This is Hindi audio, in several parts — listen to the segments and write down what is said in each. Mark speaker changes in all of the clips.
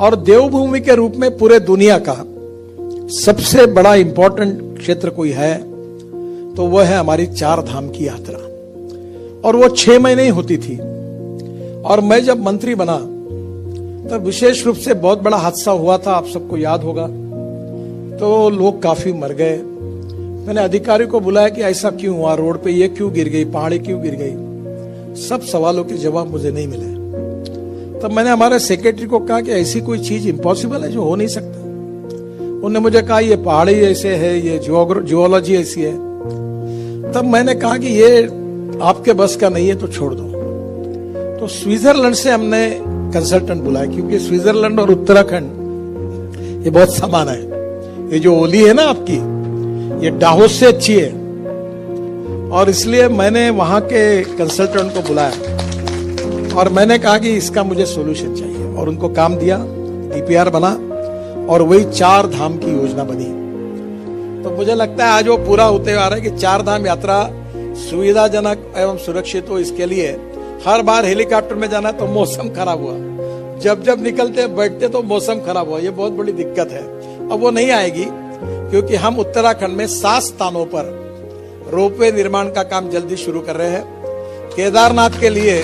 Speaker 1: और देवभूमि के रूप में पूरे दुनिया का सबसे बड़ा इंपॉर्टेंट क्षेत्र कोई है तो वह है हमारी चार धाम की यात्रा। और वो 6 महीने ही होती थी। और मैं जब मंत्री बना तब विशेष रूप से बहुत बड़ा हादसा हुआ था, आप सबको याद होगा। तो लोग काफी मर गए। मैंने अधिकारी को बुलाया कि ऐसा क्यों हुआ, रोड पे ये क्यों गिर गई, पहाड़ी क्यों गिर गई। सब सवालों के जवाब मुझे नहीं मिले। तब मैंने हमारे सेक्रेटरी को कहा कि ऐसी कोई चीज इम्पॉसिबल है जो हो नहीं सकता। उन्होंने मुझे कहा ये पहाड़ी ऐसे है, ये जियोलॉजी ऐसी है। तब मैंने कहा कि ये आपके बस का नहीं है तो छोड़ दो। तो स्विट्जरलैंड से हमने कंसल्टेंट बुलाया, क्योंकि स्विट्जरलैंड और उत्तराखंड ये बहुत समान है। ये जो ओली है ना आपकी, ये डाहोस से अच्छी है। और इसलिए मैंने वहां के कंसल्टेंट को बुलाया और मैंने कहा कि इसका मुझे सॉल्यूशन चाहिए। और उनको काम दिया, डीपीआर बना और वही चार धाम की योजना बनी। तो मुझे लगता है आज वो पूरा होते हुए आ रहा है कि चार धाम यात्रा सुविधाजनक एवं सुरक्षित हो। इसके लिए हर बार हेलीकॉप्टर में जाना तो मौसम खराब हुआ, जब निकलते बैठते तो मौसम खराब हुआ। ये बहुत बड़ी दिक्कत है। अब वो नहीं आएगी, क्योंकि हम उत्तराखंड में 7 स्थानों पर रोपवे निर्माण का काम जल्दी शुरू कर रहे हैं। केदारनाथ के लिए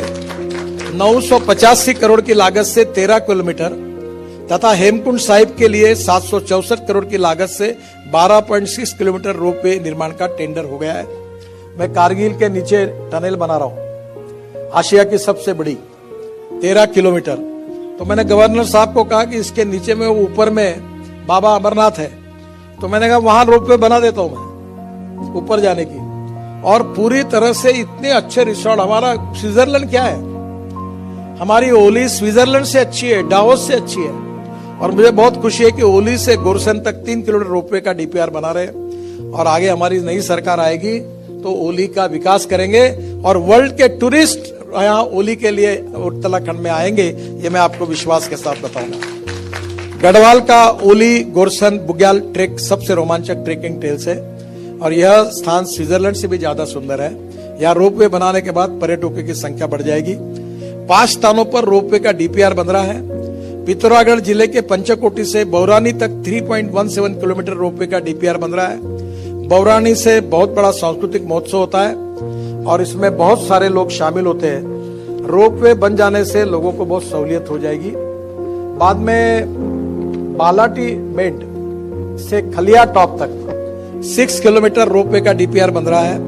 Speaker 1: 985 करोड़ की लागत से 13 किलोमीटर तथा हेमकुंड साहिब के लिए 764 करोड़ की लागत से 12.6 किलोमीटर रोपवे निर्माण का टेंडर हो गया है। मैं कारगिल के नीचे टनल बना रहा हूं, आशिया की सबसे बड़ी 13 किलोमीटर। तो मैंने गवर्नर साहब को कहा कि इसके नीचे में ऊपर में बाबा अमरनाथ है, तो मैंने कहा वहां रोपवे बना देता हूं मैं ऊपर जाने की। और पूरी तरह से इतने अच्छे रिसोर्ट, हमारा स्विट्जरलैंड क्या है, हमारी ओली स्विट्जरलैंड से अच्छी है, डावोस से अच्छी है। और मुझे बहुत खुशी है कि ओली से गोरसन तक 3 किलोमीटर रोपवे का डीपीआर बना रहे। और आगे हमारी नई सरकार आएगी तो ओली का विकास करेंगे और वर्ल्ड के टूरिस्ट यहाँ ओली के लिए उत्तराखंड में आएंगे, ये मैं आपको विश्वास के साथ बताऊंगा। गढ़वाल का ओली गोरसन बुग्याल ट्रेक सबसे रोमांचक ट्रेकिंग ट्रेल्स है और यह स्थान स्विट्जरलैंड से भी ज्यादा सुंदर है। यहाँ रोपवे बनाने के बाद पर्यटकों की संख्या बढ़ जाएगी। 5 स्थानों पर रोपवे का डीपीआर बन रहा है। पिथौरागढ़ जिले के पंचकोटी से बौरानी तक 3.17 किलोमीटर रोपवे का डीपीआर बन रहा है। बौरानी से बहुत बड़ा सांस्कृतिक महोत्सव होता है और इसमें बहुत सारे लोग शामिल होते हैं। रोपवे बन जाने से लोगों को बहुत सहूलियत हो जाएगी। बाद में बालाटी बेट से खलिया टॉप तक 6 किलोमीटर रोपवे का डीपीआर बन रहा है।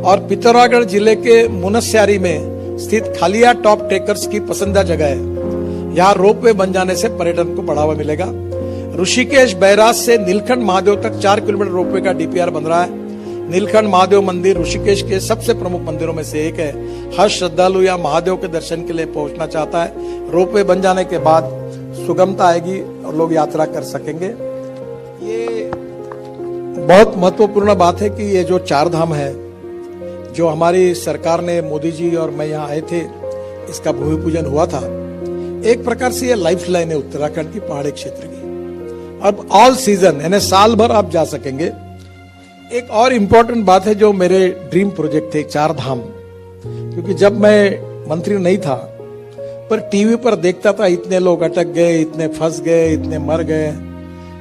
Speaker 1: और पिथौरागढ़ जिले के मुनस्यारी में स्थित खलिया टॉप ट्रेकर्स की पसंदीदा जगह है। यहाँ रोपवे बन जाने से पर्यटन को बढ़ावा मिलेगा। ऋषिकेश बैराज से नीलकंठ महादेव तक 4 किलोमीटर रोपवे का डीपीआर बन रहा है। नीलकंठ महादेव मंदिर ऋषिकेश के सबसे प्रमुख मंदिरों में से एक है। हर श्रद्धालु यहाँ महादेव के दर्शन के लिए पहुंचना चाहता है। रोपवे बन जाने के बाद सुगमता आएगी और लोग यात्रा कर सकेंगे। ये बहुत महत्वपूर्ण बात है कि ये जो चार धाम है, जो हमारी सरकार ने, मोदी जी और मैं यहाँ आए थे, इसका भूमि पूजन हुआ था। एक प्रकार से ये लाइफ लाइन है उत्तराखंड की पहाड़ी क्षेत्र की। अब ऑल सीजन यानी साल भर आप जा सकेंगे। एक और इम्पोर्टेंट बात है जो मेरे ड्रीम प्रोजेक्ट थे, चार धाम, क्योंकि जब मैं मंत्री नहीं था पर टीवी पर देखता था इतने लोग अटक गए, इतने फंस गए, इतने मर गए,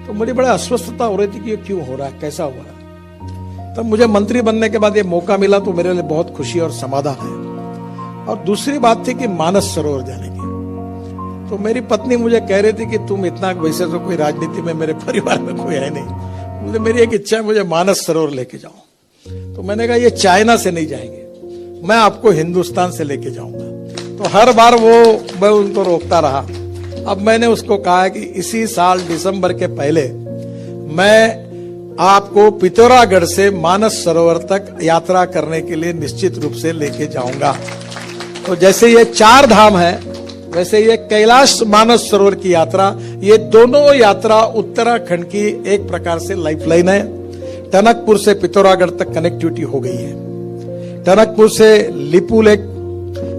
Speaker 1: तो मुझे बड़ा अस्वस्थता हो रही थी कि ये क्यों हो रहा है, कैसा हुआ है। तब मुझे मंत्री बनने के बाद ये मौका मिला तो मेरे लिए बहुत खुशी और समाधान है। और दूसरी बात थी कि मानस सरोवर जाने की। तो मेरी पत्नी मुझे कह रही थी कि तुम इतना, वैसे तो कोई राजनीति में मेरे परिवार में कोई है नहीं, मुझे मेरी एक इच्छा है मुझे मानस सरोवर लेके जाओ। तो मैंने कहा ये चाइना से नहीं जाएंगे, मैं आपको हिंदुस्तान से लेके जाऊंगा। तो हर बार मैं उनको रोकता रहा। अब मैंने उसको कहा कि इसी साल दिसंबर के पहले मैं आपको पिथौरागढ़ से मानस सरोवर तक यात्रा करने के लिए निश्चित रूप से लेके जाऊंगा। तो जैसे ये चार धाम है, वैसे ये कैलाश मानस सरोवर की यात्रा, ये दोनों यात्रा उत्तराखंड की एक प्रकार से लाइफलाइन है। टनकपुर से पिथौरागढ़ तक कनेक्टिविटी हो गई है। टनकपुर से लिपुलेक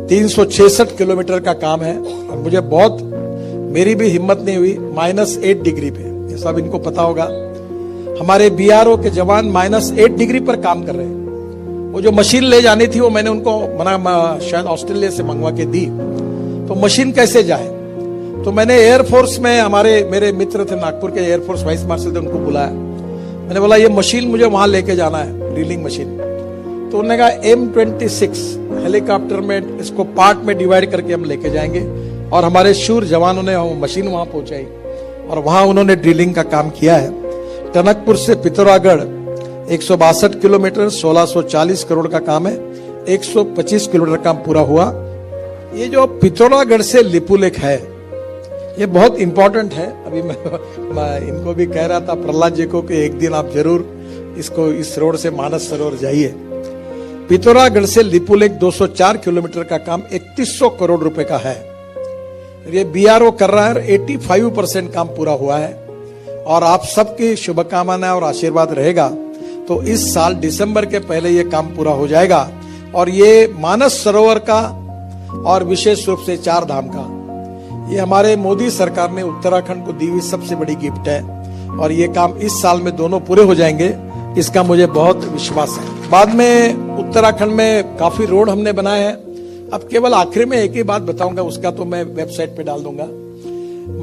Speaker 1: 366 किलोमीटर का काम है और मुझे बहुत, मेरी भी हिम्मत नहीं हुई, -8 डिग्री पे, ये सब इनको पता होगा। हमारे बीआरओ के जवान -8 डिग्री पर काम कर रहे हैं। वो जो मशीन ले जानी थी वो मैंने उनको शायद ऑस्ट्रेलिया से मंगवा के दी। तो मशीन कैसे जाए, तो तो मैंने एयरफोर्स में मेरे मित्र थे नागपुर के, एयरफोर्स वाइस मार्शल थे, उनको बुलाया। मैंने बोला ये मशीन मुझे वहां लेके जाना है, ड्रिलिंग मशीन। तो उन्होंने कहा M26 हेलीकॉप्टर में इसको पार्ट में डिवाइड करके हम लेके जाएंगे, और हमारे शूर जवानों ने वो मशीन वहां पहुंचाई और वहां उन्होंने ड्रिलिंग का काम किया है। टनकपुर से पिथौरागढ़ 162 किलोमीटर 1640 करोड़ का काम है, 125 किलोमीटर काम पूरा हुआ। ये जो पिथौरागढ़ से लिपुलेख है ये बहुत इंपॉर्टेंट है। अभी मैं इनको भी कह रहा था, प्रहलाद जी को, कि एक दिन आप जरूर इस रोड से मानस सरोवर जाइए। पिथौरागढ़ से लिपुलेख 204 किलोमीटर का काम 3100 करोड़ रुपए का है। ये BRO कर रहा है, 85% काम पूरा हुआ है। और आप सबकी शुभकामनाएं और आशीर्वाद रहेगा तो इस साल दिसंबर के पहले ये काम पूरा हो जाएगा। और ये मानस सरोवर का और विशेष रूप से 4 धाम का, ये हमारे मोदी सरकार ने उत्तराखंड को दी हुई सबसे बड़ी गिफ्ट है। और ये काम इस साल में दोनों पूरे हो जाएंगे, इसका मुझे बहुत विश्वास है। बाद में उत्तराखंड में काफी रोड हमने बनाए हैं। अब केवल आखिर में एक ही बात बताऊंगा, उसका तो मैं वेबसाइट पे डाल दूंगा।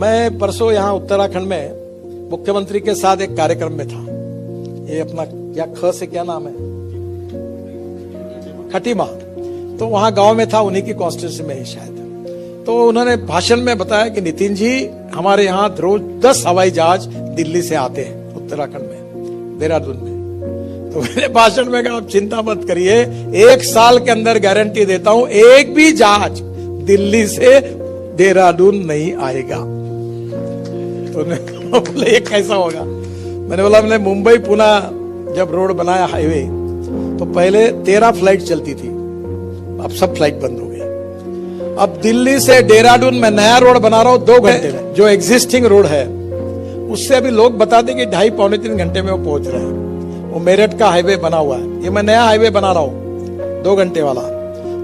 Speaker 1: मैं परसों यहाँ उत्तराखंड में मुख्यमंत्री के साथ एक कार्यक्रम में था। ये अपना ख से क्या नाम है, खटीमा, तो वहां गांव में था, उन्हीं की कॉन्स्टिट्यूंसी में ही शायद। तो उन्होंने भाषण में बताया कि नितिन जी, हमारे यहाँ रोज 10 हवाई जहाज दिल्ली से आते हैं उत्तराखंड में, देहरादून में। तो मेरे भाषण में कहा, आप चिंता मत करिए, 1 साल के अंदर गारंटी देता हूं, एक भी जहाज दिल्ली से देहरादून नहीं आएगा। तो बोले ये कैसा होगा? मैंने बोला, मैंने मुंबई पुणे जब रोड बनाया हाईवे, तो पहले 13 फ्लाइट चलती थी, अब सब फ्लाइट बंद हो गया। अब दिल्ली से देहरादून में नया रोड बना रहा हूं 2 घंटे में। जो एग्जिस्टिंग रोड है उससे अभी लोग बताते कि 2.5-3 घंटे में वो पहुंच रहे हैं। वो मेरठ का हाईवे बना हुआ है, ये मैं नया हाईवे बना रहा हूं 2 घंटे वाला।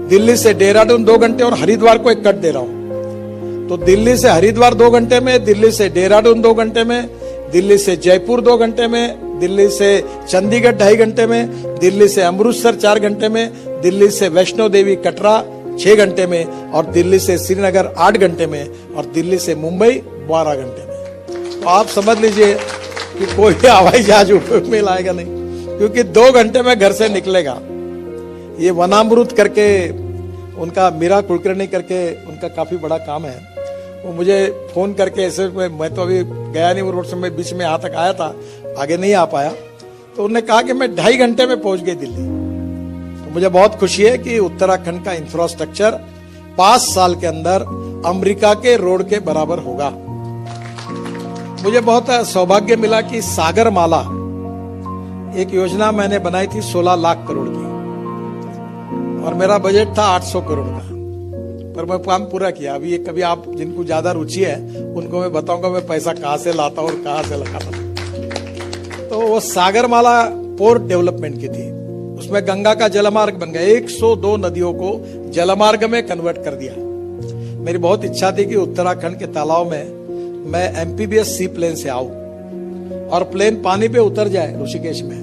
Speaker 1: दिल्ली से देहरादून 2 घंटे और हरिद्वार को एक कट दे रहा हूं। तो दिल्ली से हरिद्वार 2 घंटे में, दिल्ली से देहरादून 2 घंटे में, दिल्ली से जयपुर 2 घंटे में, दिल्ली से चंडीगढ़ 2.5 घंटे में, दिल्ली से अमृतसर 4 घंटे में, दिल्ली से वैष्णो देवी कटरा 6 घंटे में, और दिल्ली से श्रीनगर 8 घंटे में, और दिल्ली से मुंबई 12 घंटे में। तो आप समझ लीजिए कि कोई हवाई जहाज उपयोग में लाएगा नहीं, क्योंकि 2 घंटे में घर से निकलेगा। ये वनामृत करके उनका, मीरा कुलकर्णी करके उनका काफी बड़ा काम है। वो मुझे फोन करके ऐसे, मैं तो अभी गया नहीं वो रोड से, मैं बीच में यहाँ तक आया था, आगे नहीं आ पाया। तो उन्होंने कहा कि मैं 2.5 घंटे में पहुंच गई दिल्ली। तो मुझे बहुत खुशी है कि उत्तराखंड का इंफ्रास्ट्रक्चर 5 साल के अंदर अमेरिका के रोड के बराबर होगा। मुझे बहुत सौभाग्य मिला कि सागरमाला एक योजना मैंने बनाई थी 16 लाख करोड़ की, और मेरा बजट था 800 करोड़ का, पर मैं काम पूरा किया। अभी ये कभी आप जिनको ज्यादा रुचि है उनको मैं बताऊंगा मैं पैसा कहां से लाता हूं और कहां से लगाता हूं। तो वो सागरमाला पोर्ट डेवलपमेंट की थी, उसमें गंगा का जलमार्ग बन गया, 102 नदियों को जलमार्ग में कन्वर्ट कर दिया। मेरी बहुत इच्छा थी कि उत्तराखंड के तालाब में मैं एमपीबीएस सी प्लेन से आऊं और प्लेन पानी पे उतर जाए ऋषिकेश में।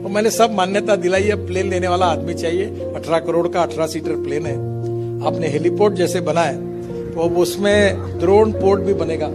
Speaker 1: तो मैंने सब मान्यता दिलाई है, प्लेन लेने वाला आदमी चाहिए। 18 करोड़ का 18 सीटर प्लेन है। आपने हेलीपोर्ट जैसे बनाए तो अब उसमें ड्रोन पोर्ट भी बनेगा।